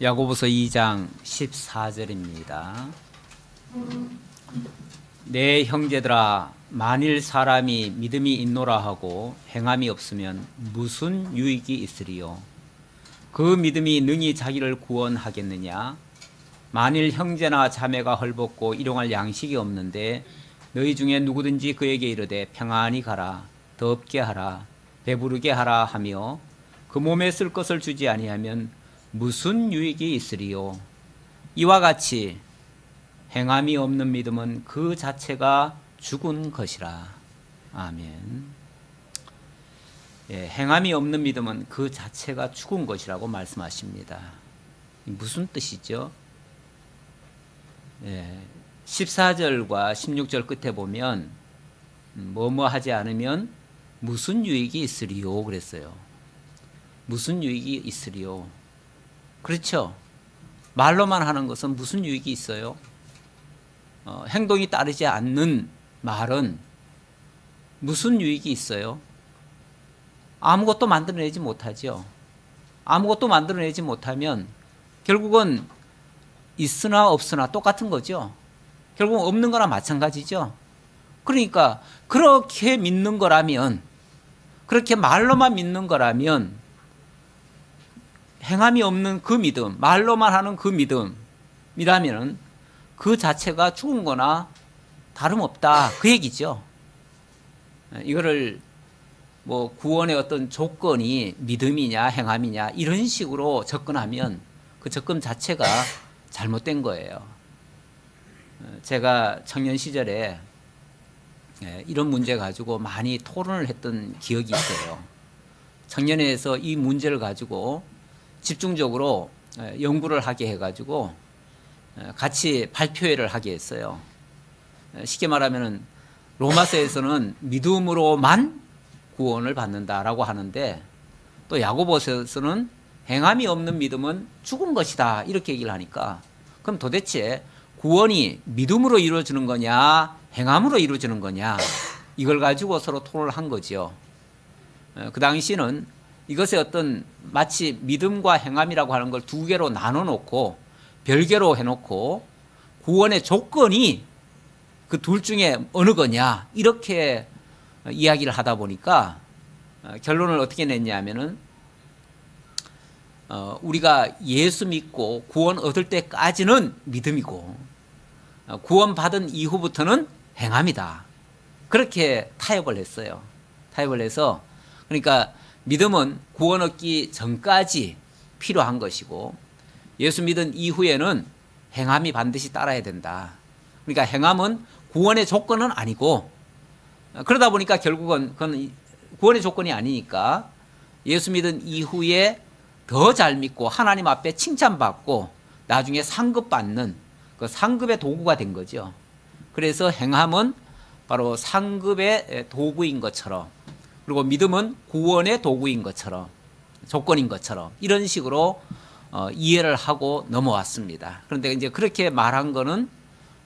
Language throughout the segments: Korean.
야고보서 2장 14절입니다. 내 형제들아, 만일 사람이 믿음이 있노라 하고 행함이 없으면 무슨 유익이 있으리요? 그 믿음이 능히 자기를 구원하겠느냐? 만일 형제나 자매가 헐벗고 일용할 양식이 없는데 너희 중에 누구든지 그에게 이르되 평안히 가라, 덥게 하라, 배부르게 하라 하며 그 몸에 쓸 것을 주지 아니하면 무슨 유익이 있으리요? 이와 같이 행함이 없는 믿음은 그 자체가 죽은 것이라. 아멘. 행함이 없는 믿음은 그 자체가 죽은 것이라고 말씀하십니다. 무슨 뜻이죠? 14절과 16절 끝에 보면 뭐뭐 하지 않으면 무슨 유익이 있으리요 그랬어요. 무슨 유익이 있으리요? 그렇죠. 말로만 하는 것은 무슨 유익이 있어요? 행동이 따르지 않는 말은 무슨 유익이 있어요? 아무것도 만들어내지 못하죠. 아무것도 만들어내지 못하면 결국은 있으나 없으나 똑같은 거죠. 결국 없는 거나 마찬가지죠. 그러니까 그렇게 믿는 거라면, 그렇게 말로만 믿는 거라면 행함이 없는 그 믿음, 말로만 하는 그 믿음이라면 그 자체가 죽은 거나 다름없다, 그 얘기죠. 이거를 뭐 구원의 어떤 조건이 믿음이냐 행함이냐 이런 식으로 접근하면 그 접근 자체가 잘못된 거예요. 제가 청년 시절에 이런 문제 가지고 많이 토론을 했던 기억이 있어요. 청년회에서 이 문제를 가지고 집중적으로 연구를 하게 해가지고 같이 발표회를 하게 했어요. 쉽게 말하면 로마서에서는 믿음으로만 구원을 받는다라고 하는데 또 야고보서에서는 행함이 없는 믿음은 죽은 것이다 이렇게 얘기를 하니까 그럼 도대체 구원이 믿음으로 이루어지는 거냐 행함으로 이루어지는 거냐 이걸 가지고 서로 토론을 한 거죠. 그 당시는 이것의 어떤 마치 믿음과 행함이라고 하는 걸 두 개로 나눠 놓고 별개로 해놓고 구원의 조건이 그 둘 중에 어느 거냐 이렇게 이야기를 하다 보니까 결론을 어떻게 냈냐면은 우리가 예수 믿고 구원 얻을 때까지는 믿음이고 구원 받은 이후부터는 행함이다. 그렇게 타협을 했어요. 타협을 해서 그러니까 믿음은 구원 얻기 전까지 필요한 것이고 예수 믿은 이후에는 행함이 반드시 따라야 된다. 그러니까 행함은 구원의 조건은 아니고 그러다 보니까 결국은 그건 구원의 조건이 아니니까 예수 믿은 이후에 더 잘 믿고 하나님 앞에 칭찬받고 나중에 상급받는 그 상급의 도구가 된 거죠. 그래서 행함은 바로 상급의 도구인 것처럼 그리고 믿음은 구원의 도구인 것처럼 조건인 것처럼 이런 식으로 이해를 하고 넘어왔습니다. 그런데 이제 그렇게 말한 거는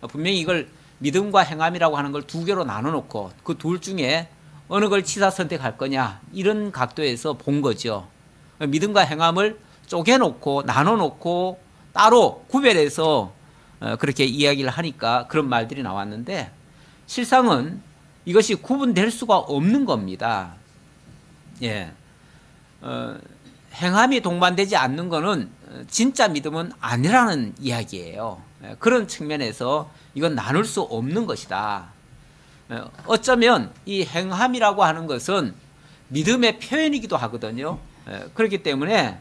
분명히 이걸 믿음과 행함이라고 하는 걸 두 개로 나눠 놓고 그 둘 중에 어느 걸 치사 선택할 거냐 이런 각도에서 본 거죠. 믿음과 행함을 쪼개놓고 나눠 놓고 따로 구별해서 그렇게 이야기를 하니까 그런 말들이 나왔는데 실상은 이것이 구분될 수가 없는 겁니다. 행함이 동반되지 않는 것은 진짜 믿음은 아니라는 이야기예요. 그런 측면에서 이건 나눌 수 없는 것이다. 어쩌면 이 행함이라고 하는 것은 믿음의 표현이기도 하거든요. 그렇기 때문에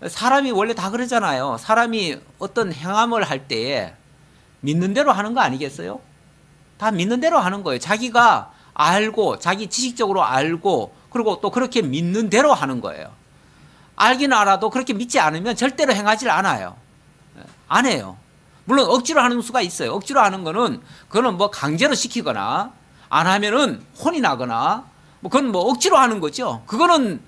사람이 원래 다 그러잖아요. 사람이 어떤 행함을 할 때에 믿는 대로 하는 거 아니겠어요? 다 믿는 대로 하는 거예요. 자기가 알고 자기 지식적으로 알고 그리고 또 그렇게 믿는 대로 하는 거예요. 알기는 알아도 그렇게 믿지 않으면 절대로 행하지 않아요. 안 해요. 물론 억지로 하는 수가 있어요. 억지로 하는 거는 그거는 뭐 강제로 시키거나 안 하면은 혼이 나거나 뭐 그건 뭐 억지로 하는 거죠. 그거는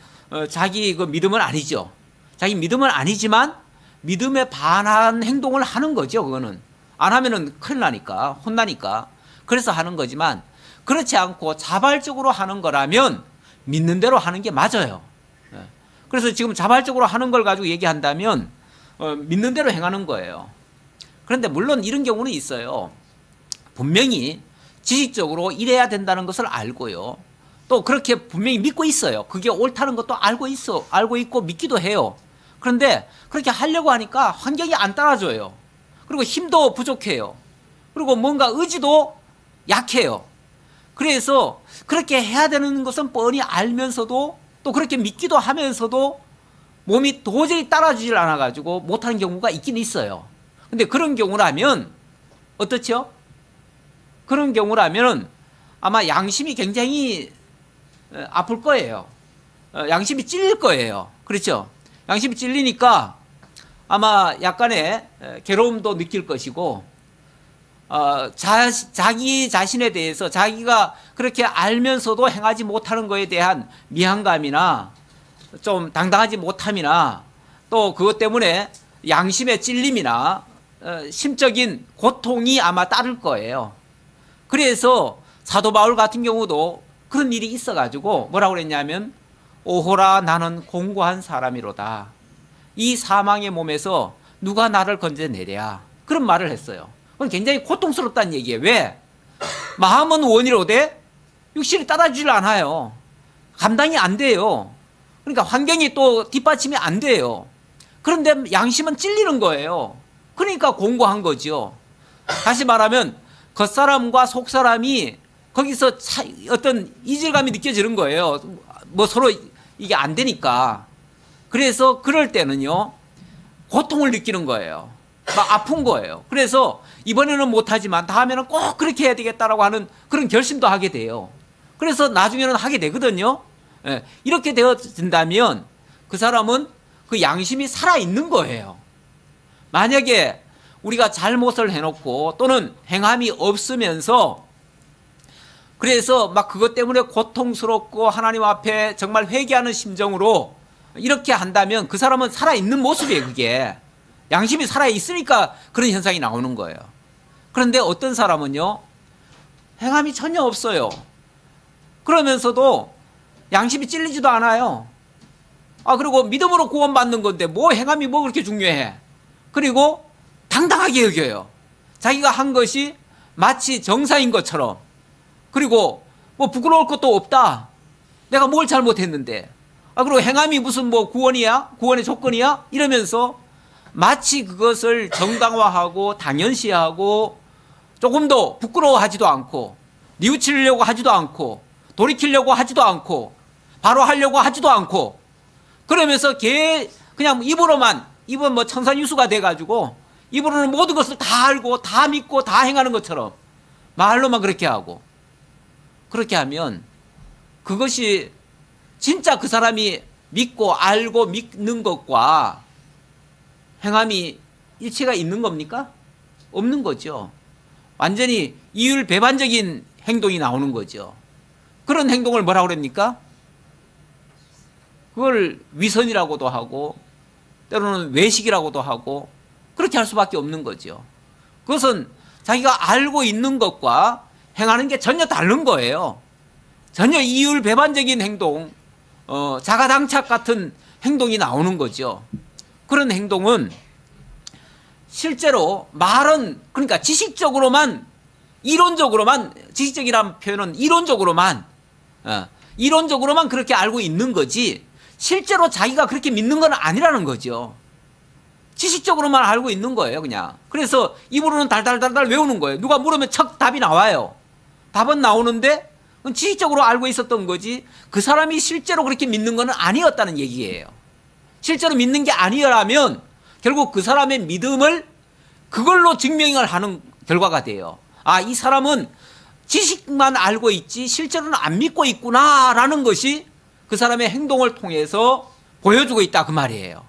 자기 그 믿음은 아니죠. 자기 믿음은 아니지만 믿음에 반한 행동을 하는 거죠. 그거는 안 하면은 큰일 나니까 혼나니까 그래서 하는 거지만 그렇지 않고 자발적으로 하는 거라면 믿는 대로 하는 게 맞아요. 그래서 지금 자발적으로 하는 걸 가지고 얘기한다면 믿는 대로 행하는 거예요. 그런데 물론 이런 경우는 있어요. 분명히 지식적으로 이래야 된다는 것을 알고요. 또 그렇게 분명히 믿고 있어요. 그게 옳다는 것도 알고 있고 믿기도 해요. 그런데 그렇게 하려고 하니까 환경이 안 따라줘요. 그리고 힘도 부족해요. 그리고 뭔가 의지도 약해요. 그래서 그렇게 해야 되는 것은 뻔히 알면서도 또 그렇게 믿기도 하면서도 몸이 도저히 따라주질 않아가지고 못하는 경우가 있긴 있어요. 근데 그런 경우라면 어떻죠? 그런 경우라면 아마 양심이 굉장히 아플 거예요. 양심이 찔릴 거예요. 그렇죠? 양심이 찔리니까 아마 약간의 괴로움도 느낄 것이고 자기 자신에 대해서 자기가 그렇게 알면서도 행하지 못하는 것에 대한 미안감이나 좀 당당하지 못함이나 또 그것 때문에 양심의 찔림이나 심적인 고통이 아마 따를 거예요. 그래서 사도 바울 같은 경우도 그런 일이 있어가지고 뭐라고 그랬냐면 오호라 나는 공고한 사람이로다. 이 사망의 몸에서 누가 나를 건져내랴. 그런 말을 했어요. 그건 굉장히 고통스럽다는 얘기예요. 왜? 마음은 원이로되 육신이 따라주질 않아요. 감당이 안 돼요. 그러니까 환경이 또 뒷받침이 안 돼요. 그런데 양심은 찔리는 거예요. 그러니까 공고한 거죠. 다시 말하면 겉사람과 속사람이 거기서 어떤 이질감이 느껴지는 거예요. 뭐 서로 이게 안 되니까. 그래서 그럴 때는요, 고통을 느끼는 거예요. 막 아픈 거예요. 그래서 이번에는 못하지만 다음에는 꼭 그렇게 해야 되겠다라고 하는 그런 결심도 하게 돼요. 그래서 나중에는 하게 되거든요. 이렇게 되어진다면 그 사람은 그 양심이 살아있는 거예요. 만약에 우리가 잘못을 해놓고 또는 행함이 없으면서 그래서 막 그것 때문에 고통스럽고 하나님 앞에 정말 회개하는 심정으로 이렇게 한다면 그 사람은 살아있는 모습이에요. 그게 양심이 살아있으니까 그런 현상이 나오는 거예요. 그런데 어떤 사람은요, 행함이 전혀 없어요. 그러면서도 양심이 찔리지도 않아요. 그리고 믿음으로 구원받는 건데 뭐 행함이 뭐 그렇게 중요해. 그리고 당당하게 여겨요. 자기가 한 것이 마치 정상인 것처럼. 그리고 뭐 부끄러울 것도 없다. 내가 뭘 잘못했는데. 그리고 행함이 무슨 뭐 구원이야? 구원의 조건이야? 이러면서 마치 그것을 정당화하고 당연시하고 조금도 부끄러워하지도 않고 뉘우치려고 하지도 않고 돌이키려고 하지도 않고 바로 하려고 하지도 않고 그러면서 그냥 입은 뭐 청산유수가 돼가지고 입으로는 모든 것을 다 알고 다 믿고 다 행하는 것처럼 말로만 그렇게 하고 그렇게 하면 그것이 진짜 그 사람이 믿고 알고 믿는 것과 행함이 일치가 있는 겁니까? 없는 거죠. 완전히 이율배반적인 행동이 나오는 거죠. 그런 행동을 뭐라고 그럽니까? 그걸 위선이라고도 하고 때로는 외식이라고도 하고 그렇게 할 수밖에 없는 거죠. 그것은 자기가 알고 있는 것과 행하는 게 전혀 다른 거예요. 전혀 이율배반적인 행동, 자가당착 같은 행동이 나오는 거죠. 그런 행동은 실제로 말은 그러니까 지식적으로만 지식적이라는 표현은 이론적으로만 그렇게 알고 있는 거지 실제로 자기가 그렇게 믿는 건 아니라는 거죠. 지식적으로만 알고 있는 거예요, 그냥. 그래서 입으로는 달달달달 외우는 거예요. 누가 물으면 척 답이 나와요. 답은 나오는데 그건 지식적으로 알고 있었던 거지 그 사람이 실제로 그렇게 믿는 건 아니었다는 얘기예요. 실제로 믿는 게 아니라면 결국 그 사람의 믿음을 그걸로 증명을 하는 결과가 돼요. 이 사람은 지식만 알고 있지 실제로는 안 믿고 있구나라는 것이 그 사람의 행동을 통해서 보여주고 있다 그 말이에요.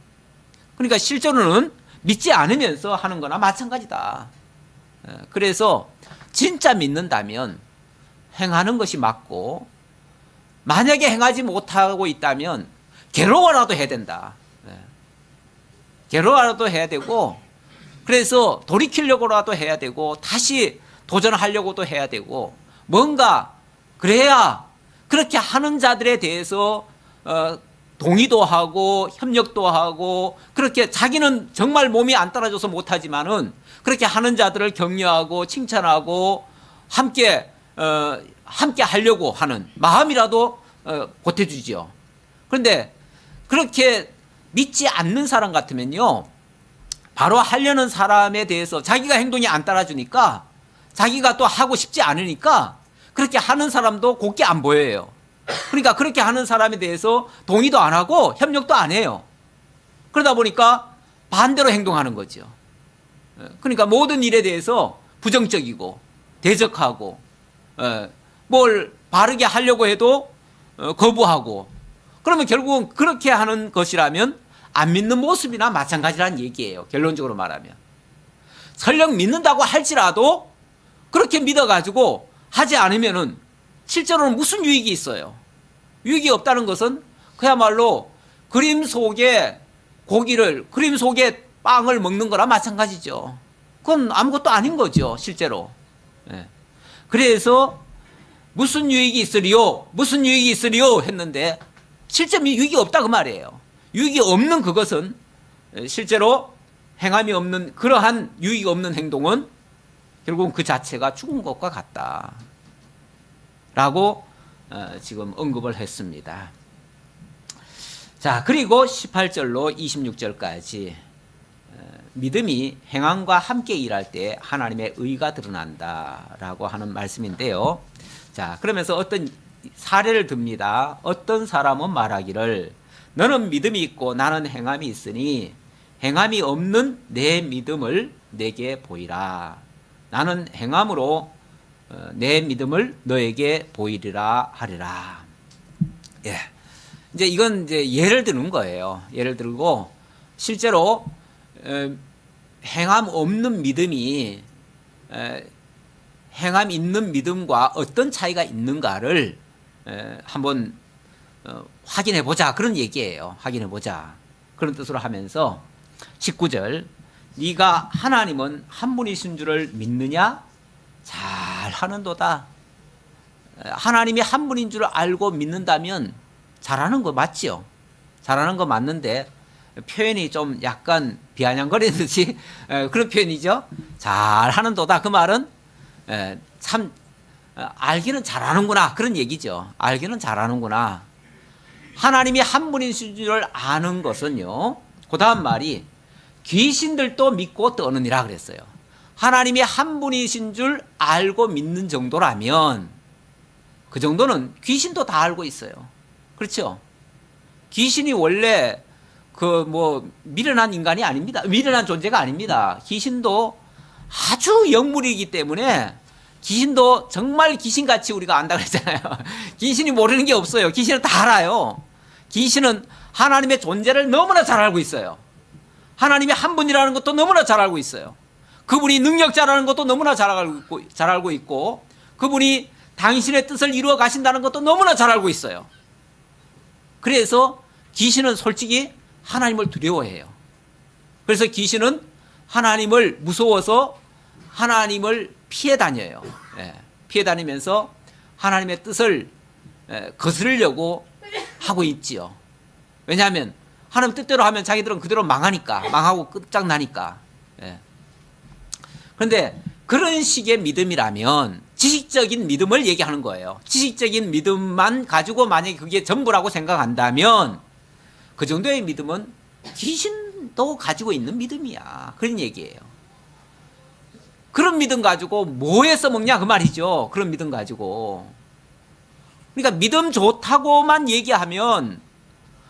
그러니까 실제로는 믿지 않으면서 하는 거나 마찬가지다. 그래서 진짜 믿는다면 행하는 것이 맞고 만약에 행하지 못하고 있다면 괴로워라도 해야 된다. 괴로워라도 해야 되고 그래서 돌이키려고라도 해야 되고 다시 도전하려고도 해야 되고 뭔가 그래야 그렇게 하는 자들에 대해서 동의도 하고 협력도 하고 그렇게 자기는 정말 몸이 안 따라줘서 못하지만은 그렇게 하는 자들을 격려하고 칭찬하고 함께 하려고 하는 마음이라도 보태주죠. 그런데 그렇게 믿지 않는 사람 같으면요, 바로 하려는 사람에 대해서 자기가 행동이 안 따라주니까 자기가 또 하고 싶지 않으니까 그렇게 하는 사람도 곱게 안 보여요. 그러니까 그렇게 하는 사람에 대해서 동의도 안 하고 협력도 안 해요. 그러다 보니까 반대로 행동하는 거죠. 그러니까 모든 일에 대해서 부정적이고 대적하고 뭘 바르게 하려고 해도 거부하고, 그러면 결국은 그렇게 하는 것이라면 안 믿는 모습이나 마찬가지라는 얘기예요. 결론적으로 말하면. 설령 믿는다고 할지라도 그렇게 믿어가지고 하지 않으면은 실제로는 무슨 유익이 있어요? 유익이 없다는 것은 그야말로 그림 속에 고기를, 그림 속에 빵을 먹는 거랑 마찬가지죠. 그건 아무것도 아닌 거죠, 실제로. 그래서 무슨 유익이 있으리요? 무슨 유익이 있으리요? 했는데 실제 유익이 없다 그 말이에요. 유익이 없는 그것은 실제로 행함이 없는, 그러한 유익이 없는 행동은 결국은 그 자체가 죽은 것과 같다 라고 지금 언급을 했습니다. 자, 그리고 18절로 26절까지 믿음이 행함과 함께 일할 때 하나님의 의가 드러난다 라고 하는 말씀인데요. 자, 그러면서 어떤 사례를 듭니다. 어떤 사람은 말하기를 너는 믿음이 있고 나는 행함이 있으니 행함이 없는 내 믿음을 내게 보이라. 나는 행함으로 내 믿음을 너에게 보이리라 하리라. 예. 이제 이건 이제 예를 드는 거예요. 예를 들고 실제로 행함 없는 믿음이 행함 있는 믿음과 어떤 차이가 있는가를 한번 확인해 보자, 그런 얘기예요. 확인해 보자, 그런 뜻으로 하면서 19절, 네가 하나님은 한 분이신 줄을 믿느냐? 잘 하는도다. 하나님이 한 분인 줄 알고 믿는다면 잘하는 거 맞죠? 잘하는 거 맞는데 표현이 좀 약간 비아냥거리듯이 그런 표현이죠. 잘 하는도다. 그 말은 참 알기는 잘하는구나, 그런 얘기죠. 알기는 잘하는구나. 하나님이 한 분이신 줄 아는 것은요, 그 다음 말이 귀신들도 믿고 떠느니라 그랬어요. 하나님이 한 분이신 줄 알고 믿는 정도라면 그 정도는 귀신도 다 알고 있어요. 그렇죠? 귀신이 원래 미련한 인간이 아닙니다. 미련한 존재가 아닙니다. 귀신도 아주 영물이기 때문에 귀신도 정말 귀신같이 우리가 안다고 했잖아요. 귀신이 모르는 게 없어요. 귀신은 다 알아요. 귀신은 하나님의 존재를 너무나 잘 알고 있어요. 하나님이 한 분이라는 것도 너무나 잘 알고 있어요. 그분이 능력자라는 것도 너무나 잘 알고 있고 그분이 당신의 뜻을 이루어 가신다는 것도 너무나 잘 알고 있어요. 그래서 귀신은 솔직히 하나님을 두려워해요. 그래서 귀신은 하나님을 무서워서 하나님을 피해 다녀요. 피해 다니면서 하나님의 뜻을 거스르려고 하고 있지요. 왜냐하면 하나님 뜻대로 하면 자기들은 그대로 망하고 끝장나니까. 그런데 그런 식의 믿음이라면 지식적인 믿음을 얘기하는 거예요. 지식적인 믿음만 가지고 만약에 그게 전부라고 생각한다면 그 정도의 믿음은 귀신도 가지고 있는 믿음이야, 그런 얘기예요. 그런 믿음 가지고 뭐에 써먹냐 그 말이죠. 그런 믿음 가지고. 그러니까 믿음 좋다고만 얘기하면,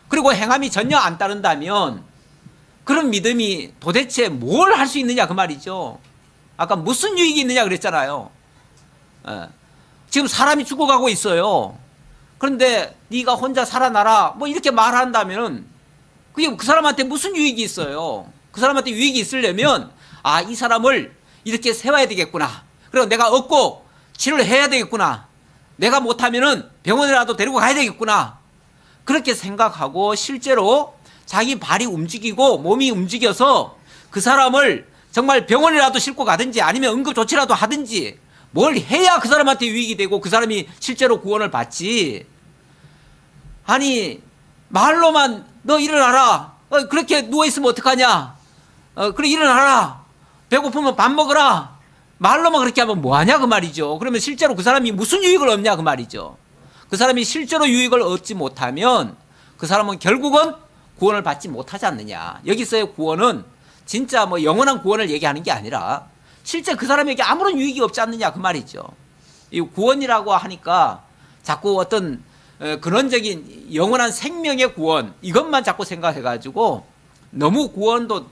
그리고 행함이 전혀 안 따른다면 그런 믿음이 도대체 뭘 할 수 있느냐 그 말이죠. 아까 무슨 유익이 있느냐 그랬잖아요. 지금 사람이 죽어가고 있어요. 그런데 네가 혼자 살아나라 뭐 이렇게 말한다면 그게 그 사람한테 무슨 유익이 있어요? 그 사람한테 유익이 있으려면 이 사람을 이렇게 세워야 되겠구나, 그리고 내가 얻고 치료를 해야 되겠구나, 내가 못하면은 병원이라도 데리고 가야 되겠구나, 그렇게 생각하고 실제로 자기 발이 움직이고 몸이 움직여서 그 사람을 정말 병원이라도 싣고 가든지 아니면 응급조치라도 하든지 뭘 해야 그 사람한테 유익이 되고 그 사람이 실제로 구원을 받지. 아니 말로만 너 일어나라. 그렇게 누워있으면 어떡하냐. 그래 일어나라. 배고프면 밥 먹어라. 말로만 그렇게 하면 뭐하냐 그 말이죠. 그러면 실제로 그 사람이 무슨 유익을 얻냐 그 말이죠. 그 사람이 실제로 유익을 얻지 못하면 그 사람은 결국은 구원을 받지 못하지 않느냐. 여기서의 구원은 진짜 뭐 영원한 구원을 얘기하는 게 아니라 실제 그 사람에게 아무런 유익이 없지 않느냐 그 말이죠. 이 구원이라고 하니까 자꾸 어떤 근원적인 영원한 생명의 구원 이것만 자꾸 생각해가지고 너무 구원도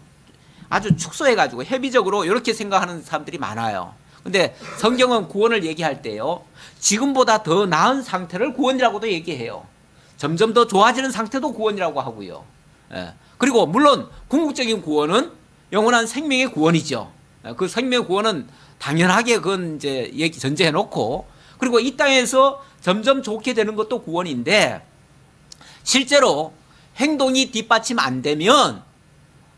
아주 축소해가지고 회비적으로 이렇게 생각하는 사람들이 많아요. 근데 성경은 구원을 얘기할 때요, 지금보다 더 나은 상태를 구원이라고도 얘기해요. 점점 더 좋아지는 상태도 구원이라고 하고요. 그리고 물론 궁극적인 구원은 영원한 생명의 구원이죠. 그 생명의 구원은 당연하게 그건 이제 얘기 전제해 놓고, 그리고 이 땅에서 점점 좋게 되는 것도 구원인데, 실제로 행동이 뒷받침 안 되면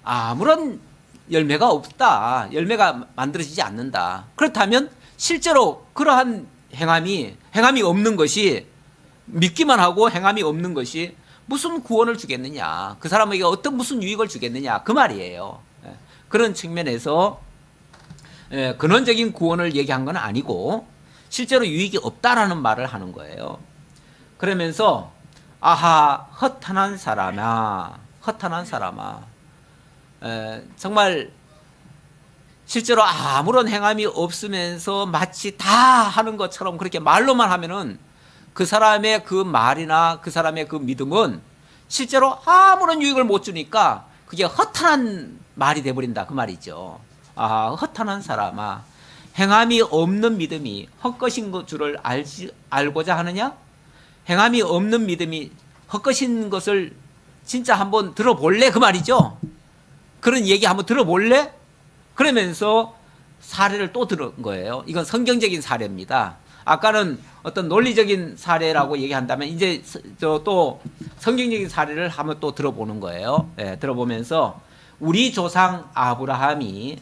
아무런 열매가 없다. 열매가 만들어지지 않는다. 그렇다면 실제로 그러한 행함이 없는 것이, 믿기만 하고 행함이 없는 것이 무슨 구원을 주겠느냐, 그 사람에게 어떤 무슨 유익을 주겠느냐 그 말이에요. 그런 측면에서 근원적인 구원을 얘기한 건 아니고 실제로 유익이 없다라는 말을 하는 거예요. 그러면서 아하 허탄한 사람아, 허탄한 사람아, 정말 실제로 아무런 행함이 없으면서 마치 다 하는 것처럼 그렇게 말로만 하면은 그 사람의 그 말이나 그 사람의 그 믿음은 실제로 아무런 유익을 못 주니까 그게 허탄한 말이 돼버린다 그 말이죠. 아, 허탄한 사람아, 행함이 없는 믿음이 헛것인 줄을 알고자 하느냐? 행함이 없는 믿음이 헛것인 것을 진짜 한번 들어볼래 그 말이죠. 그런 얘기 한번 들어볼래? 그러면서 사례를 또 들은 거예요. 이건 성경적인 사례입니다. 아까는 어떤 논리적인 사례라고 얘기한다면 이제 또 성경적인 사례를 한번 또 들어보는 거예요. 들어보면서 우리 조상 아브라함이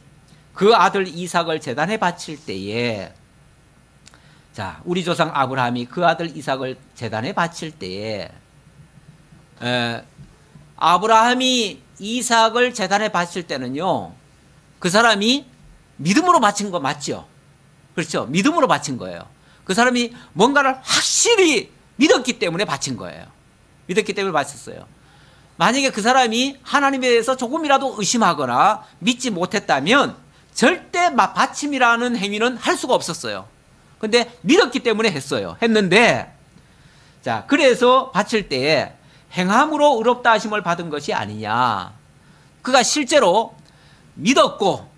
그 아들 이삭을 제단에 바칠 때에, 자, 우리 조상 아브라함이 그 아들 이삭을 제단에 바칠 때에, 아브라함이 이삭을 제단에 바칠 때는요, 그 사람이 믿음으로 바친 거 맞죠? 그렇죠? 믿음으로 바친 거예요. 그 사람이 뭔가를 확실히 믿었기 때문에 바친 거예요. 믿었기 때문에 바쳤어요. 만약에 그 사람이 하나님에 대해서 조금이라도 의심하거나 믿지 못했다면 절대 바침이라는 행위는 할 수가 없었어요. 근데 믿었기 때문에 했는데, 자, 그래서 바칠 때에 행함으로 의롭다 하심을 받은 것이 아니냐. 그가 실제로 믿었고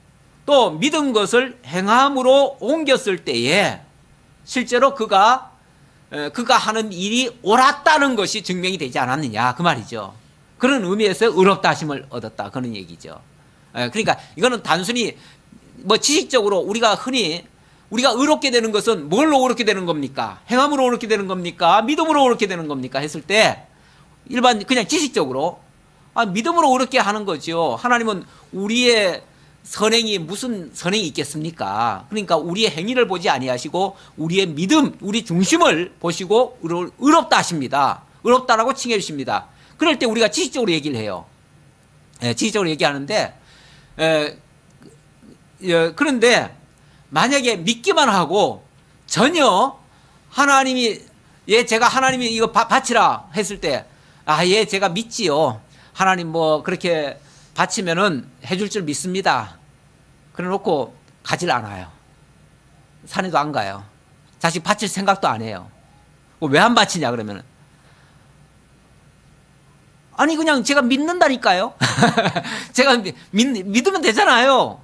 또 믿은 것을 행함으로 옮겼을 때에 실제로 그가 하는 일이 옳았다는 것이 증명이 되지 않았느냐 그 말이죠. 그런 의미에서 의롭다 하심을 얻었다 그런 얘기죠. 그러니까 이거는 단순히 뭐 지식적으로 우리가 의롭게 되는 것은 뭘로 의롭게 되는 겁니까? 행함으로 의롭게 되는 겁니까? 믿음으로 의롭게 되는 겁니까? 했을 때 일반 그냥 지식적으로 믿음으로 의롭게 하는 거죠. 하나님은 우리의 선행이 무슨 선행이 있겠습니까? 그러니까 우리의 행위를 보지 아니하시고 우리의 믿음, 우리 중심을 보시고 의롭다 하십니다. 의롭다라고 칭해 주십니다. 그럴 때 우리가 지식적으로 얘기를 해요. 지식적으로 얘기하는데, 그런데 만약에 믿기만 하고 전혀 하나님이 제가 하나님이 이거 바치라 했을 때, 제가 믿지요. 하나님 뭐 그렇게 바치면은 해줄 줄 믿습니다. 그래 놓고 가질 않아요. 산에도 안 가요. 자식 바칠 생각도 안 해요. 왜 안 바치냐 그러면은, 아니 그냥 제가 믿는다니까요. 제가 믿으면 되잖아요.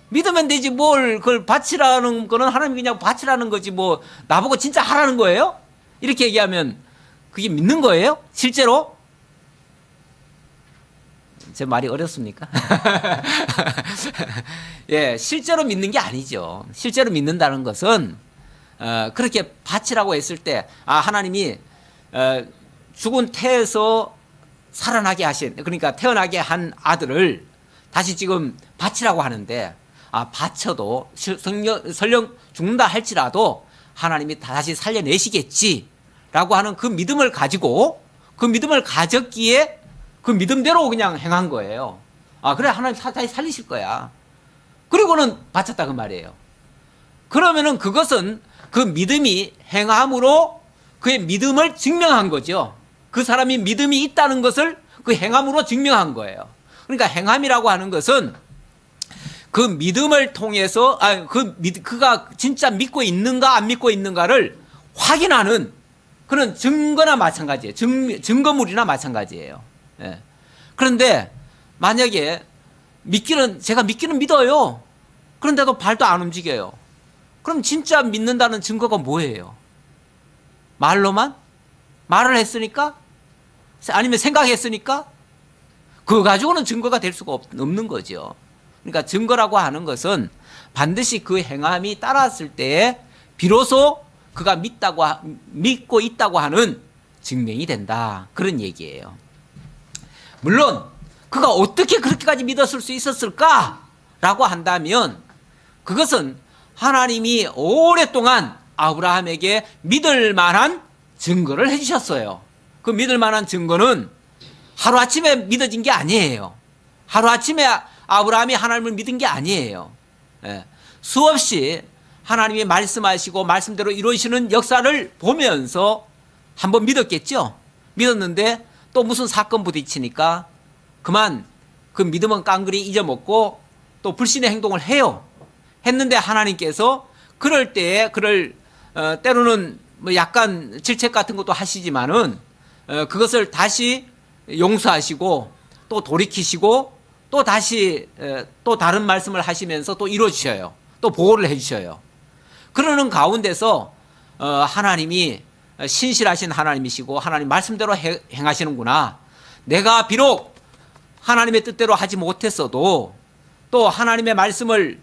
믿으면 되지 뭘 그걸 바치라는 거는 하나님이 그냥 바치라는 거지 뭐 나보고 진짜 하라는 거예요? 이렇게 얘기하면 그게 믿는 거예요? 실제로? 제 말이 어렵습니까? 예, 실제로 믿는 게 아니죠. 실제로 믿는다는 것은 그렇게 바치라고 했을 때 하나님이 죽은 태에서 살아나게 하신, 그러니까 태어나게 한 아들을 다시 지금 바치라고 하는데, 바쳐도 설령 죽는다 할지라도 하나님이 다시 살려내시겠지라고 하는 그 믿음을 가지고 그 믿음을 가졌기에 그 믿음대로 그냥 행한 거예요. 아, 그래, 하나님 다시 살리실 거야. 그리고는 바쳤다 그 말이에요. 그러면은 그것은 그 믿음이 행함으로 그의 믿음을 증명한 거죠. 그 사람이 믿음이 있다는 것을 그 행함으로 증명한 거예요. 그러니까 행함이라고 하는 것은 그 믿음을 통해서 그가 진짜 믿고 있는가 안 믿고 있는가를 확인하는 그런 증거나 마찬가지예요. 증거물이나 마찬가지예요. 예. 그런데 만약에 제가 믿기는 믿어요. 그런데도 발도 안 움직여요. 그럼 진짜 믿는다는 증거가 뭐예요? 말로만? 말을 했으니까? 아니면 생각했으니까? 그거 가지고는 증거가 될 수가 없는 거죠. 그러니까 증거라고 하는 것은 반드시 그 행함이 따랐을 때에 비로소 그가 믿고 있다고 하는 증명이 된다. 그런 얘기예요. 물론 그가 어떻게 그렇게까지 믿었을 수 있었을까라고 한다면 그것은 하나님이 오랫동안 아브라함에게 믿을 만한 증거를 해주셨어요. 그 믿을 만한 증거는 하루아침에 믿어진 게 아니에요. 하루아침에 아브라함이 하나님을 믿은 게 아니에요. 예. 수없이 하나님이 말씀하시고 말씀대로 이루시는 역사를 보면서 한번 믿었겠죠. 믿었는데 또 무슨 사건 부딪히니까 그만 그 믿음은 깡그리 잊어먹고 또 불신의 행동을 해요. 했는데 하나님께서 그럴 때에 그를 때로는 뭐 약간 질책 같은 것도 하시지만은 그것을 다시 용서하시고 또 돌이키시고 또 다시 또 다른 말씀을 하시면서 또 이루어주셔요. 또 보호를 해주셔요. 그러는 가운데서 하나님이 신실하신 하나님이시고 하나님 말씀대로 행하시는구나. 내가 비록 하나님의 뜻대로 하지 못했어도 또 하나님의 말씀을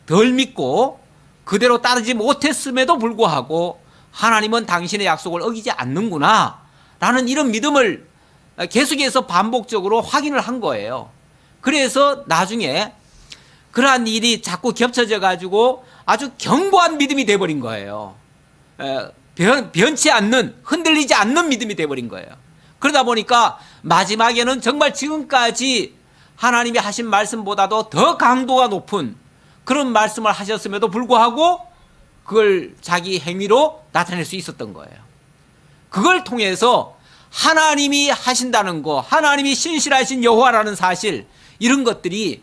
덜 믿고 그대로 따르지 못했음에도 불구하고 하나님은 당신의 약속을 어기지 않는구나 라는 이런 믿음을 계속해서 반복적으로 확인을 한 거예요. 그래서 나중에 그러한 일이 자꾸 겹쳐져 가지고 아주 견고한 믿음이 돼버린 거예요. 변치 않는, 흔들리지 않는 믿음이 돼버린 거예요. 그러다 보니까 마지막에는 정말 지금까지 하나님이 하신 말씀보다도 더 강도가 높은 그런 말씀을 하셨음에도 불구하고 그걸 자기 행위로 나타낼 수 있었던 거예요. 그걸 통해서 하나님이 하신다는 거, 하나님이 신실하신 여호와라는 사실, 이런 것들이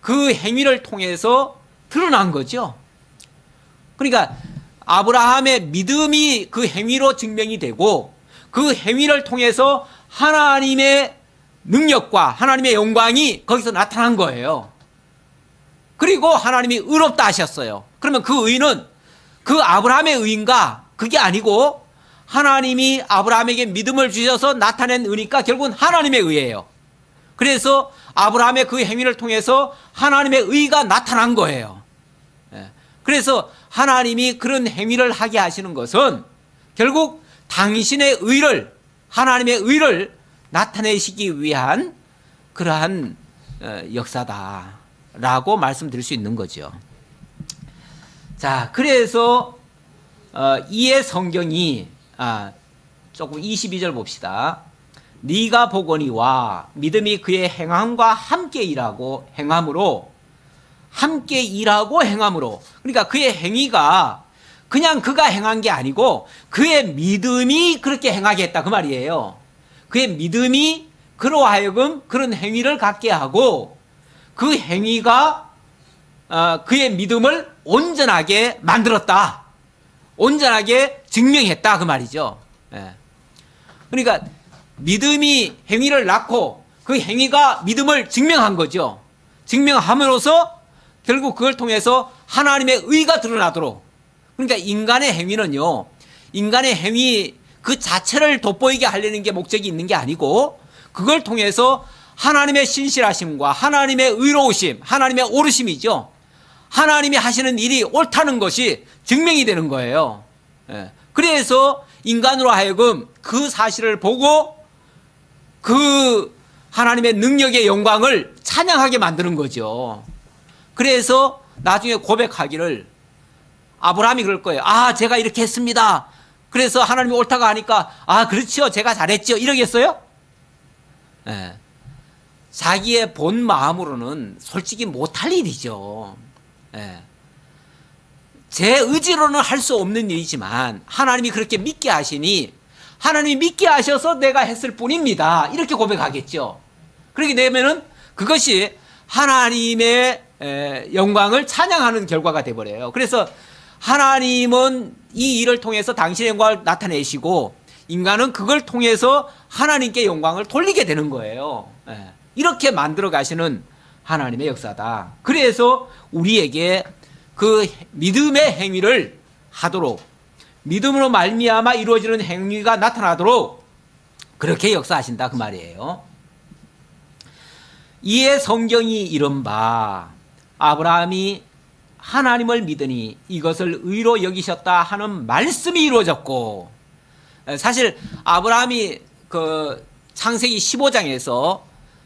그 행위를 통해서 드러난 거죠. 그러니까 아브라함의 믿음이 그 행위로 증명이 되고 그 행위를 통해서 하나님의 능력과 하나님의 영광이 거기서 나타난 거예요. 그리고 하나님이 의롭다 하셨어요. 그러면 그 의는 그 아브라함의 의인가? 그게 아니고 하나님이 아브라함에게 믿음을 주셔서 나타낸 의니까 결국은 하나님의 의예요. 그래서 아브라함의 그 행위를 통해서 하나님의 의가 나타난 거예요. 그래서 하나님이 그런 행위를 하게 하시는 것은 결국 당신의 의를, 하나님의 의를 나타내시기 위한 그러한 역사다라고 말씀드릴 수 있는 거죠. 자, 그래서 이에 성경이 조금 22절 봅시다. 네가 보거니와 믿음이 그의 행함과 함께 일하고 행함으로, 함께 일하고 행함으로, 그러니까 그의 행위가 그냥 그가 행한 게 아니고 그의 믿음이 그렇게 행하게 했다 그 말이에요. 그의 믿음이 그로 하여금 그런 행위를 갖게 하고 그 행위가 그의 믿음을 온전하게 만들었다, 온전하게 증명했다 그 말이죠. 그러니까 믿음이 행위를 낳고 그 행위가 믿음을 증명한 거죠. 증명함으로써 결국 그걸 통해서 하나님의 의가 드러나도록, 그러니까 인간의 행위는요, 인간의 행위 그 자체를 돋보이게 하려는 게 목적이 있는 게 아니고 그걸 통해서 하나님의 신실하심과 하나님의 의로우심, 하나님의 오르심이죠. 하나님이 하시는 일이 옳다는 것이 증명이 되는 거예요. 그래서 인간으로 하여금 그 사실을 보고 그 하나님의 능력의 영광을 찬양하게 만드는 거죠. 그래서 나중에 고백하기를, 아브라함이 그럴 거예요. 제가 이렇게 했습니다. 그래서 하나님이 옳다고 하니까 아 그렇죠 제가 잘했죠 이러겠어요? 예. 자기의 본 마음으로는 솔직히 못할 일이죠. 예. 제 의지로는 할 수 없는 일이지만 하나님이 그렇게 믿게 하시니 하나님이 믿게 하셔서 내가 했을 뿐입니다. 이렇게 고백하겠죠. 그렇게 되면은 그것이 하나님의 영광을 찬양하는 결과가 되어버려요. 그래서 하나님은 이 일을 통해서 당신의 영광을 나타내시고 인간은 그걸 통해서 하나님께 영광을 돌리게 되는 거예요. 이렇게 만들어 가시는 하나님의 역사다. 그래서 우리에게 그 믿음의 행위를 하도록 믿음으로 말미암아 이루어지는 행위가 나타나도록 그렇게 역사하신다 그 말이에요. 이에 성경이 이른바 아브라함이 하나님을 믿으니 이것을 의로 여기셨다 하는 말씀이 이루어졌고, 사실 아브라함이 그 창세기 15장에서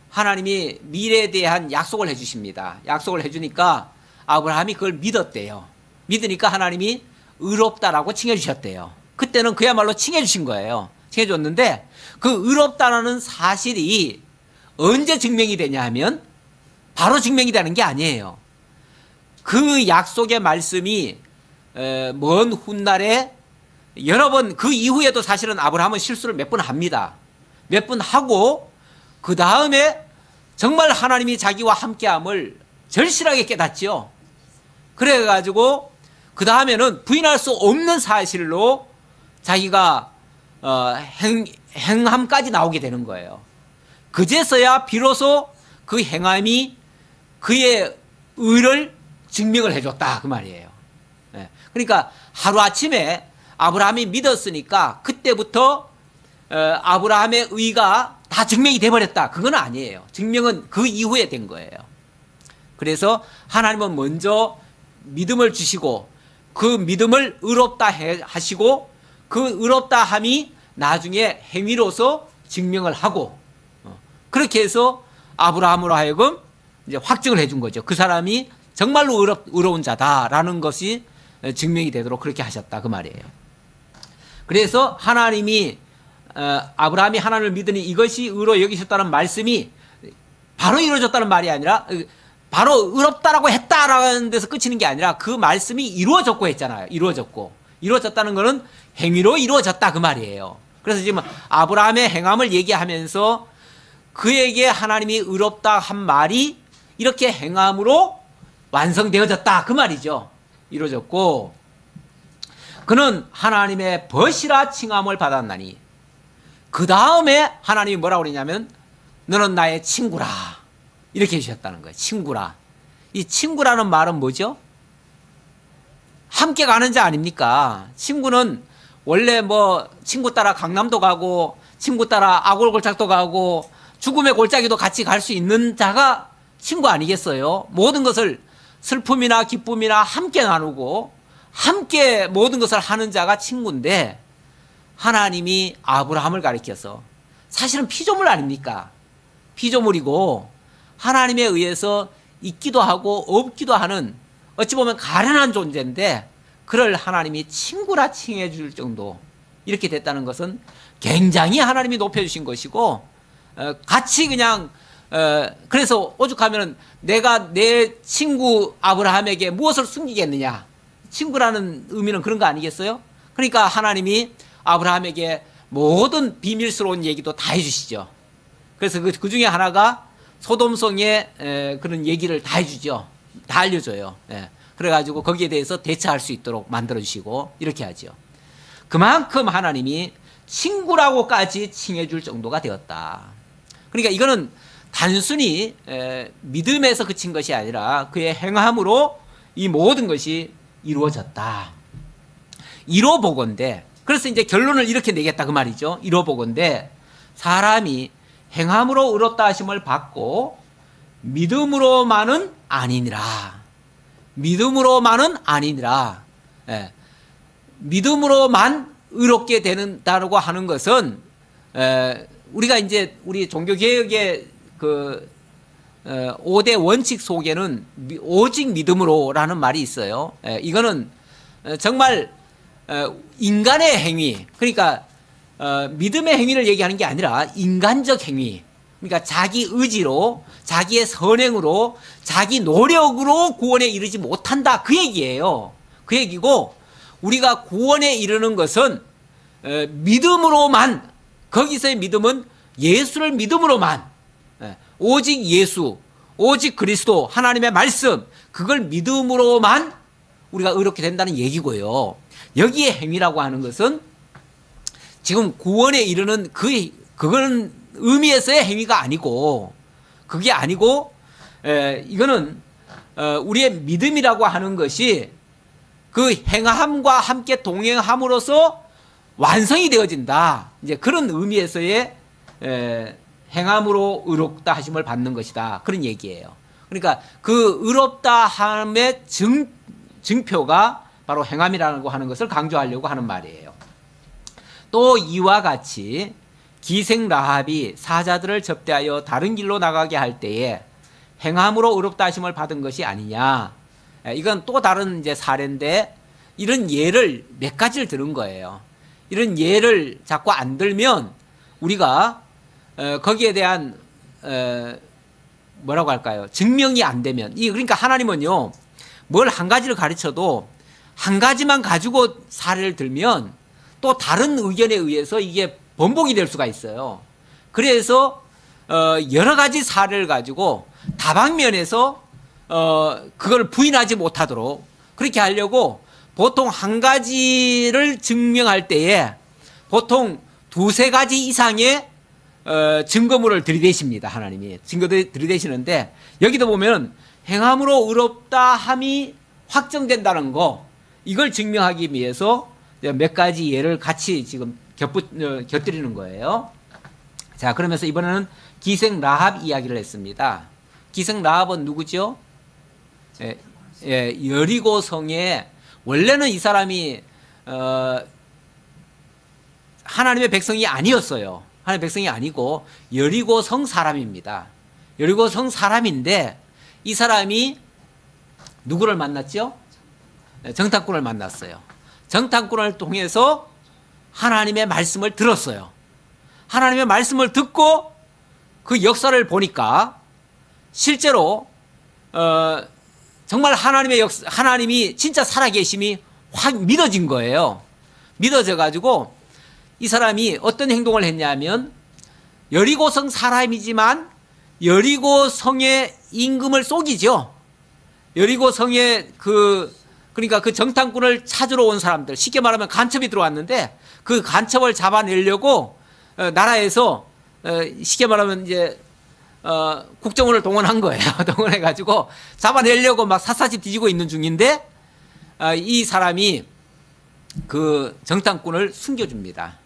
하나님이 미래에 대한 약속을 해주십니다. 약속을 해주니까 아브라함이 그걸 믿었대요. 믿으니까 하나님이 의롭다라고 칭해주셨대요. 그때는 그야말로 칭해주신 거예요. 칭해줬는데 그 의롭다라는 사실이 언제 증명이 되냐 하면 바로 증명이 되는 게 아니에요. 그 약속의 말씀이 먼 훗날에 여러 번 그 이후에도 사실은 아브라함은 실수를 몇 번 합니다. 몇 번 하고 그 다음에 정말 하나님이 자기와 함께함을 절실하게 깨닫죠. 그래가지고 그 다음에는 부인할 수 없는 사실로 자기가 행함까지 나오게 되는 거예요. 그제서야 비로소 그 행함이 그의 의를 증명을 해줬다 그 말이에요. 그러니까 하루아침에 아브라함이 믿었으니까 그때부터 아브라함의 의가 다 증명이 돼버렸다 그건 아니에요. 증명은 그 이후에 된 거예요. 그래서 하나님은 먼저 믿음을 주시고 그 믿음을 의롭다 하시고 그 의롭다 함이 나중에 행위로서 증명을 하고 그렇게 해서 아브라함으로 하여금 이제 확증을 해준 거죠. 그 사람이 정말로 의로운 자다라는 것이 증명이 되도록 그렇게 하셨다 그 말이에요. 그래서 하나님이 아브라함이 하나님을 믿으니 이것이 의로 여기셨다는 말씀이 바로 이루어졌다는 말이 아니라 바로 의롭다라고 했다라는 데서 끝이는 게 아니라 그 말씀이 이루어졌고 했잖아요. 이루어졌다는 것은 행위로 이루어졌다 그 말이에요. 그래서 지금 아브라함의 행함을 얘기하면서 그에게 하나님이 의롭다 한 말이 이렇게 행함으로 완성되어졌다 그 말이죠. 이루어졌고 그는 하나님의 벗이라 칭함을 받았나니 그 다음에 하나님이 뭐라고 그러냐면 너는 나의 친구라 이렇게 해주셨다는 거예요. 친구라. 이 친구라는 말은 뭐죠? 함께 가는 자 아닙니까? 친구는 원래 뭐 친구 따라 강남도 가고 친구 따라 아골골짝도 가고 죽음의 골짜기도 같이 갈 수 있는 자가 친구 아니겠어요? 모든 것을 슬픔이나 기쁨이나 함께 나누고 함께 모든 것을 하는 자가 친구인데 하나님이 아브라함을 가리켜서 사실은 피조물 아닙니까? 피조물이고 하나님에 의해서 있기도 하고 없기도 하는 어찌 보면 가련한 존재인데 그를 하나님이 친구라 칭해 줄 정도 이렇게 됐다는 것은 굉장히 하나님이 높여주신 것이고 같이 그냥 그래서 오죽하면 내가 내 친구 아브라함에게 무엇을 숨기겠느냐 친구라는 의미는 그런 거 아니겠어요? 그러니까 하나님이 아브라함에게 모든 비밀스러운 얘기도 다 해주시죠. 그래서 그 중에 하나가 소돔성의 그런 얘기를 다 해주죠. 다 알려줘요. 그래가지고 거기에 대해서 대처할 수 있도록 만들어주시고 이렇게 하죠. 그만큼 하나님이 친구라고까지 칭해줄 정도가 되었다. 그러니까 이거는 단순히 믿음에서 그친 것이 아니라 그의 행함으로 이 모든 것이 이루어졌다. 이로보건대 그래서 이제 결론을 이렇게 내겠다 그 말이죠. 이로보건대 사람이 행함으로 의롭다 하심을 받고 믿음으로만은 아니니라. 믿음으로만은 아니니라. 믿음으로만 의롭게 되는다고 하는 것은 우리가 이제 우리 종교개혁의 그 5대 원칙 속에는 오직 믿음으로라는 말이 있어요. 이거는 정말 인간의 행위, 그러니까 믿음의 행위를 얘기하는 게 아니라 인간적 행위, 그러니까 자기 의지로, 자기의 선행으로, 자기 노력으로 구원에 이르지 못한다, 그 얘기예요. 그 얘기고, 우리가 구원에 이르는 것은 믿음으로만, 거기서의 믿음은 예수를 믿음으로만, 오직 예수, 오직 그리스도, 하나님의 말씀, 그걸 믿음으로만 우리가 의롭게 된다는 얘기고요. 여기에 행위라고 하는 것은 지금 구원에 이르는 그건 의미에서의 행위가 아니고, 그게 아니고, 이거는 우리의 믿음이라고 하는 것이 그 행함과 함께 동행함으로써 완성이 되어진다. 이제 그런 의미에서의 행함으로 의롭다 하심을 받는 것이다, 그런 얘기예요. 그러니까 그 의롭다 함의 증표가 바로 행함이라고 하는 것을 강조하려고 하는 말이에요. 또 이와 같이 기생 라합이 사자들을 접대하여 다른 길로 나가게 할 때에 행함으로 의롭다 하심을 받은 것이 아니냐. 이건 또 다른 이제 사례인데, 이런 예를 몇 가지를 들은 거예요. 이런 예를 자꾸 안 들면 우리가 거기에 대한 뭐라고 할까요? 증명이 안 되면, 그러니까 하나님은요, 뭘 한 가지를 가르쳐도 한 가지만 가지고 사례를 들면 또 다른 의견에 의해서 이게 번복이 될 수가 있어요. 그래서 여러 가지 사례를 가지고 다방면에서 그걸 부인하지 못하도록 그렇게 하려고 보통 한 가지를 증명할 때에 보통 두세 가지 이상의 증거물을 들이대십니다. 하나님이 증거를 들이대시는데, 여기도 보면 행함으로 의롭다 함이 확정된다는 거, 이걸 증명하기 위해서 몇 가지 예를 같이 지금 곁들이는 거예요. 자, 그러면서 이번에는 기생 라합 이야기를 했습니다. 기생 라합은 누구죠? 여리고 성에, 원래는 이 사람이 하나님의 백성이 아니었어요. 하나님의 백성이 아니고 여리고 성 사람입니다. 여리고 성 사람인데, 이 사람이 누구를 만났죠? 정탐꾼을 만났어요. 정탐꾼을 통해서 하나님의 말씀을 들었어요. 하나님의 말씀을 듣고 그 역사를 보니까 실제로 정말 하나님이 진짜 살아계심이 확 믿어진 거예요. 믿어져 가지고 이 사람이 어떤 행동을 했냐면, 여리고성 사람이지만 여리고성의 임금을 속이죠. 여리고성에 그러니까 그 정탐꾼을 찾으러 온 사람들, 쉽게 말하면 간첩이 들어왔는데 그 간첩을 잡아내려고 나라에서 쉽게 말하면 이제 국정원을 동원한 거예요. 동원해가지고 잡아내려고 막 샅샅이 뒤지고 있는 중인데, 이 사람이 그 정탐꾼을 숨겨줍니다.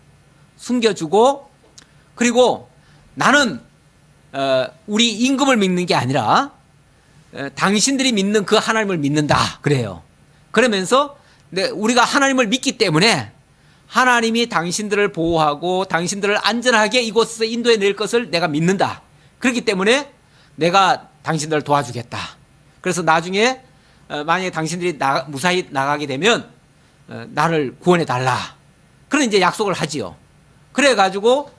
숨겨주고, 그리고 나는 우리 임금을 믿는 게 아니라 당신들이 믿는 그 하나님을 믿는다, 그래요. 그러면서 우리가 하나님을 믿기 때문에 하나님이 당신들을 보호하고 당신들을 안전하게 이곳에서 인도해 낼 것을 내가 믿는다. 그렇기 때문에 내가 당신들을 도와주겠다. 그래서 나중에 만약에 당신들이 무사히 나가게 되면 나를 구원해 달라, 그런 이제 약속을 하지요. 그래가지고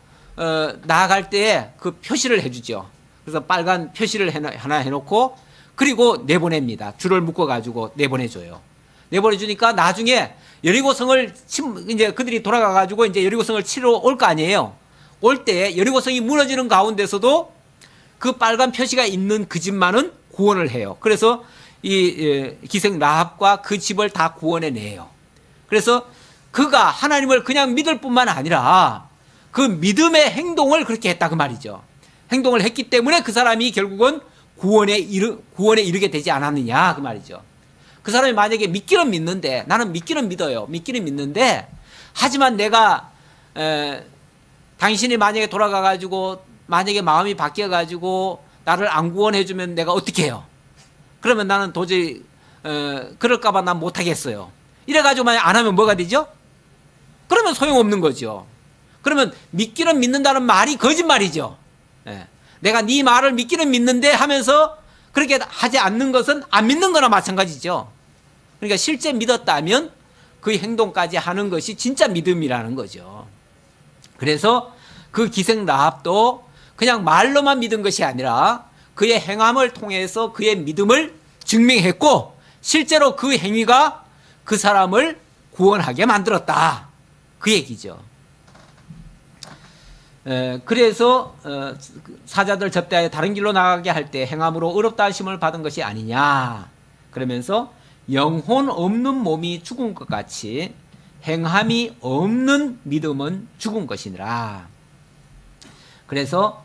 나아갈 때에 그 표시를 해주죠. 그래서 빨간 표시를 하나 해놓고, 그리고 내보냅니다. 줄을 묶어가지고 내보내줘요. 내보내주니까 나중에 여리고성을 이제 그들이 돌아가가지고 이제 여리고성을 치러 올 거 아니에요. 올 때 여리고성이 무너지는 가운데서도 그 빨간 표시가 있는 그 집만은 구원을 해요. 그래서 이 기생 라합과 그 집을 다 구원해내요. 그래서 그가 하나님을 그냥 믿을 뿐만 아니라 그 믿음의 행동을 그렇게 했다, 그 말이죠. 행동을 했기 때문에 그 사람이 결국은 구원에 이르게 되지 않았느냐, 그 말이죠. 그 사람이 만약에 믿기는 믿는데, 나는 믿기는 믿어요. 믿기는 믿는데, 하지만 내가 당신이 만약에 돌아가가지고 만약에 마음이 바뀌어가지고 나를 안 구원해주면 내가 어떻게 해요? 그러면 나는 도저히 그럴까봐 난 못하겠어요. 이래가지고 만약 안 하면 뭐가 되죠? 그러면 소용없는 거죠. 그러면 믿기는 믿는다는 말이 거짓말이죠. 내가 네 말을 믿기는 믿는데 하면서 그렇게 하지 않는 것은 안 믿는 거나 마찬가지죠. 그러니까 실제 믿었다면 그 행동까지 하는 것이 진짜 믿음이라는 거죠. 그래서 그 기생 라합도 그냥 말로만 믿은 것이 아니라 그의 행함을 통해서 그의 믿음을 증명했고 실제로 그 행위가 그 사람을 구원하게 만들었다. 그 얘기죠. 그래서 사자들 접대하여 다른 길로 나가게 할 때 행함으로 의롭다 하심을 받은 것이 아니냐. 그러면서 영혼 없는 몸이 죽은 것 같이 행함이 없는 믿음은 죽은 것이니라. 그래서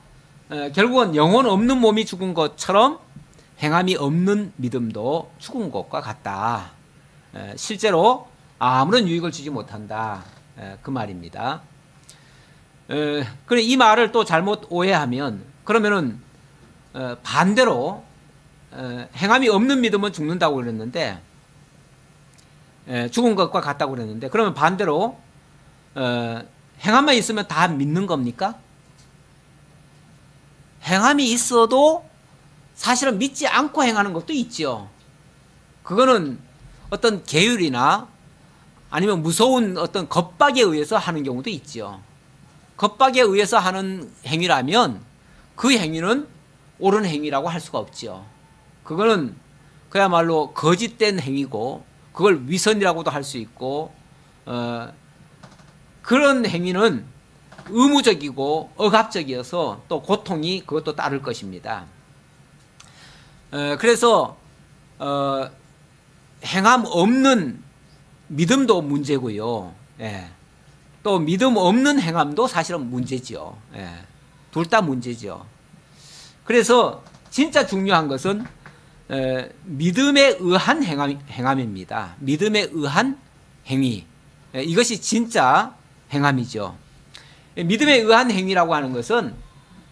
결국은 영혼 없는 몸이 죽은 것처럼 행함이 없는 믿음도 죽은 것과 같다. 실제로 아무런 유익을 주지 못한다. 그 말입니다. 그래 이 말을 또 잘못 오해하면 그러면은 반대로 행함이 없는 믿음은 죽는다고 그랬는데 죽은 것과 같다고 그랬는데 그러면 반대로 행함만 있으면 다 믿는 겁니까? 행함이 있어도 사실은 믿지 않고 행하는 것도 있죠. 그거는 어떤 계율이나 아니면 무서운 어떤 겁박에 의해서 하는 경우도 있죠. 겁박에 의해서 하는 행위라면 그 행위는 옳은 행위라고 할 수가 없죠. 그거는 그야말로 거짓된 행위고 그걸 위선이라고도 할 수 있고 그런 행위는 의무적이고 억압적이어서 또 고통이 그것도 따를 것입니다. 그래서 행함 없는 믿음도 문제고요. 또 믿음 없는 행함도 사실은 문제죠. 둘 다 문제죠. 그래서 진짜 중요한 것은 믿음에 의한 행함입니다. 믿음에 의한 행위. 이것이 진짜 행함이죠. 믿음에 의한 행위라고 하는 것은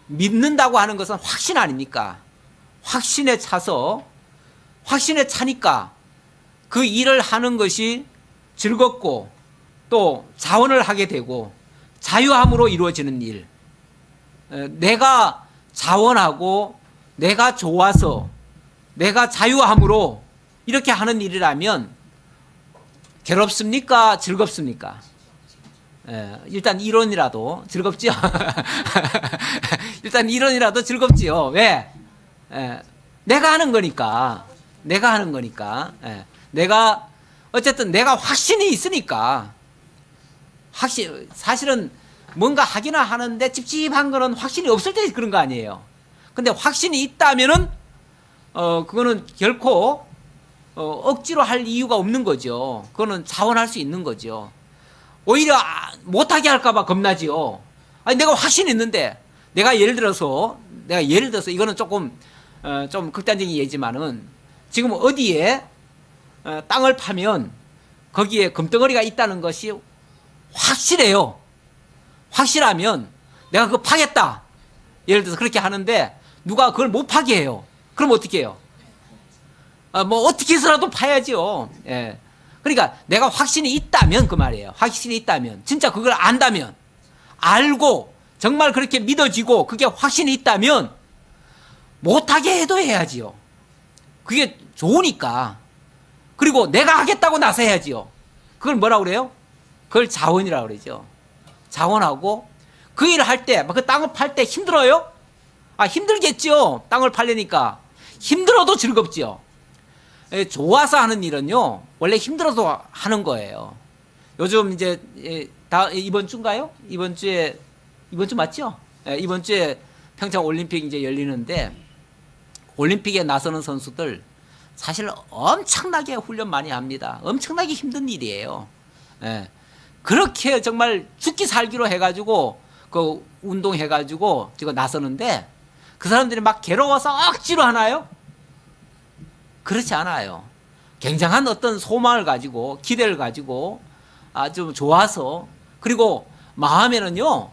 믿는다고 하는 것은 확신 아닙니까? 확신에 차서 확신에 차니까 그 일을 하는 것이 즐겁고 또 자원을 하게 되고 자유함으로 이루어지는 일. 내가 자원하고 내가 좋아서 내가 자유함으로 이렇게 하는 일이라면 괴롭습니까? 즐겁습니까? 일단 이론이라도 즐겁죠. 일단 이론이라도 즐겁지요. 왜? 내가 하는 거니까. 내가 하는 거니까. 내가 어쨌든 내가 확신이 있으니까. 사실은 뭔가 하기는 하는데 찝찝한 거는 확신이 없을 때 그런 거 아니에요. 근데 확신이 있다면은 그거는 결코 억지로 할 이유가 없는 거죠. 그거는 자원할 수 있는 거죠. 오히려 못하게 할까봐 겁나지요. 아니 내가 확신이 있는데 내가 예를 들어서 이거는 조금 좀 극단적인 예지만은 지금 어디에 땅을 파면 거기에 금덩어리가 있다는 것이 확실해요. 확실하면 내가 그거 파겠다. 예를 들어서 그렇게 하는데 누가 그걸 못 파게 해요. 그럼 어떻게 해요? 뭐 어떻게 해서라도 파야죠. 그러니까 내가 확신이 있다면 그 말이에요. 확신이 있다면 진짜 그걸 안다면 알고 정말 그렇게 믿어지고 그게 확신이 있다면 못하게 해도 해야지요. 그게 좋으니까. 그리고 내가 하겠다고 나서야지요. 그걸 뭐라고 그래요? 그걸 자원이라고 그러죠. 자원하고 그 일을 할 때, 그 땅을 팔 때 힘들어요? 힘들겠죠. 땅을 팔려니까. 힘들어도 즐겁죠. 좋아서 하는 일은요, 원래 힘들어도 하는 거예요. 요즘 이제, 이번 주인가요? 이번 주 맞죠? 이번 주에 평창 올림픽 이제 열리는데, 올림픽에 나서는 선수들 사실 엄청나게 훈련 많이 합니다. 엄청나게 힘든 일이에요. 그렇게 정말 죽기 살기로 해가지고, 그 운동해가지고 지금 나서는데, 그 사람들이 막 괴로워서 억지로 하나요? 그렇지 않아요. 굉장한 어떤 소망을 가지고 기대를 가지고 아주 좋아서 그리고 마음에는요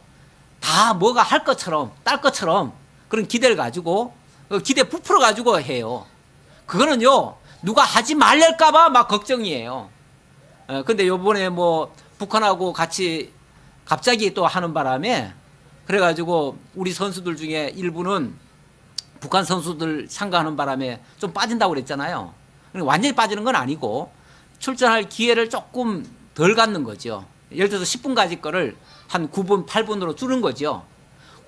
다 뭐가 할 것처럼 딸 것처럼 그런 기대를 가지고 기대 부풀어 가지고 해요. 그거는요 누가 하지 말랄까봐 막 걱정이에요. 근데 요번에 뭐 북한하고 같이 갑자기 또 하는 바람에 그래가지고 우리 선수들 중에 일부는 북한 선수들 참가하는 바람에 좀 빠진다고 그랬잖아요. 완전히 빠지는 건 아니고 출전할 기회를 조금 덜 갖는 거죠. 예를 들어서 10분 가질 거를 한 9분, 8분으로 줄은 거죠.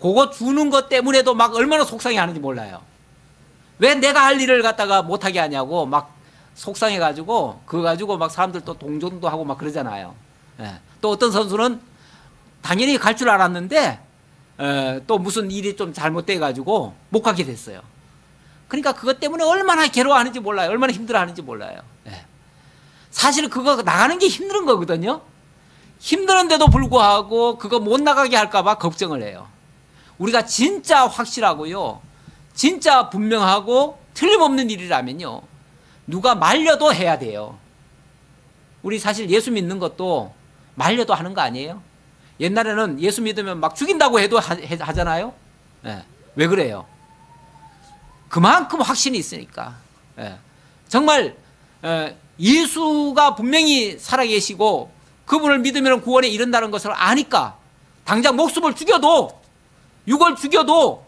그거 주는 것 때문에도 막 얼마나 속상해 하는지 몰라요. 왜 내가 할 일을 갖다가 못하게 하냐고 막 속상해가지고 그거 가지고 막 사람들 또 동정도 하고 막 그러잖아요. 예. 또 어떤 선수는 당연히 갈 줄 알았는데 또 무슨 일이 좀 잘못돼가지고 못 가게 됐어요. 그러니까 그것 때문에 얼마나 괴로워하는지 몰라요. 얼마나 힘들어하는지 몰라요. 예. 사실 그거 나가는 게 힘든 거거든요. 힘드는데도 불구하고 그거 못 나가게 할까 봐 걱정을 해요. 우리가 진짜 확실하고요, 진짜 분명하고 틀림없는 일이라면요, 누가 말려도 해야 돼요. 우리 사실 예수 믿는 것도 말려도 하는 거 아니에요? 옛날에는 예수 믿으면 막 죽인다고 해도 하잖아요. 예. 왜 그래요? 그만큼 확신이 있으니까. 예. 정말 예수가 분명히 살아계시고 그분을 믿으면 구원에 이른다는 것을 아니까 당장 목숨을 죽여도, 육을 죽여도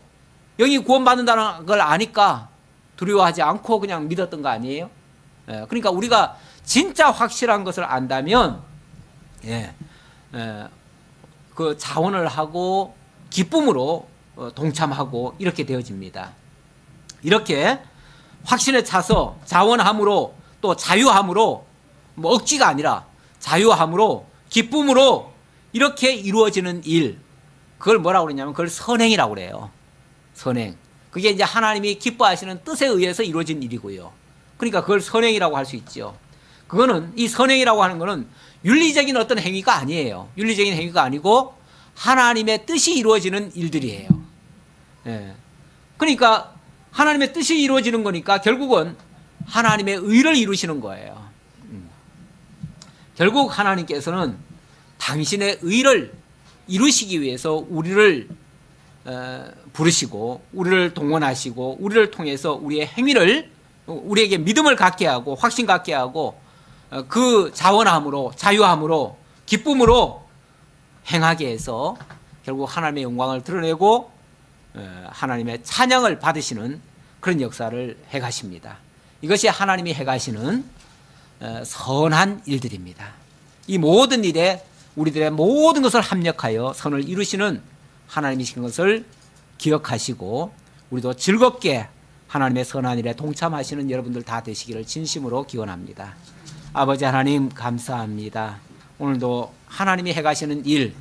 영이 구원받는다는 걸 아니까 두려워하지 않고 그냥 믿었던 거 아니에요? 예. 그러니까 우리가 진짜 확실한 것을 안다면 그 자원을 하고 기쁨으로 동참하고 이렇게 되어집니다. 이렇게 확신에 차서 자원함으로 또 자유함으로, 뭐 억지가 아니라 자유함으로 기쁨으로 이렇게 이루어지는 일, 그걸 뭐라고 그러냐면 그걸 선행이라고 그래요. 선행. 그게 이제 하나님이 기뻐하시는 뜻에 의해서 이루어진 일이고요. 그러니까 그걸 선행이라고 할 수 있죠. 그거는, 이 선행이라고 하는 거는 윤리적인 어떤 행위가 아니에요. 윤리적인 행위가 아니고 하나님의 뜻이 이루어지는 일들이에요. 예. 그러니까 하나님의 뜻이 이루어지는 거니까 결국은 하나님의 의를 이루시는 거예요. 결국 하나님께서는 당신의 의를 이루시기 위해서 우리를 부르시고 우리를 동원하시고 우리를 통해서 우리의 행위를, 우리에게 믿음을 갖게 하고 확신 갖게 하고 그 자원함으로, 자유함으로, 기쁨으로 행하게 해서 결국 하나님의 영광을 드러내고 하나님의 찬양을 받으시는 그런 역사를 해가십니다. 이것이 하나님이 해가시는 선한 일들입니다. 이 모든 일에 우리들의 모든 것을 합력하여 선을 이루시는 하나님이신 것을 기억하시고 우리도 즐겁게 하나님의 선한 일에 동참하시는 여러분들 다 되시기를 진심으로 기원합니다. 아버지 하나님, 감사합니다. 오늘도 하나님이 해가시는 일,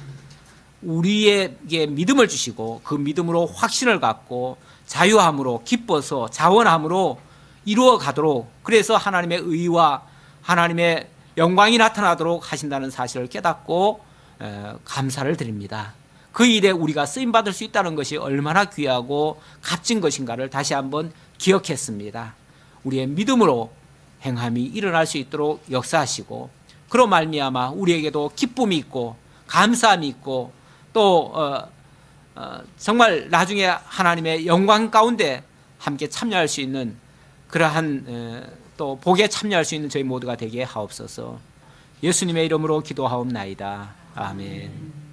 우리에게 믿음을 주시고 그 믿음으로 확신을 갖고 자유함으로 기뻐서 자원함으로 이루어 가도록, 그래서 하나님의 의와 하나님의 영광이 나타나도록 하신다는 사실을 깨닫고 감사를 드립니다. 그 일에 우리가 쓰임받을 수 있다는 것이 얼마나 귀하고 값진 것인가를 다시 한번 기억했습니다. 우리의 믿음으로 행함이 일어날 수 있도록 역사하시고 그로 말미암아 우리에게도 기쁨이 있고 감사함이 있고 또 정말 나중에 하나님의 영광 가운데 함께 참여할 수 있는 그러한 또 복에 참여할 수 있는 저희 모두가 되게 하옵소서. 예수님의 이름으로 기도하옵나이다. 아멘.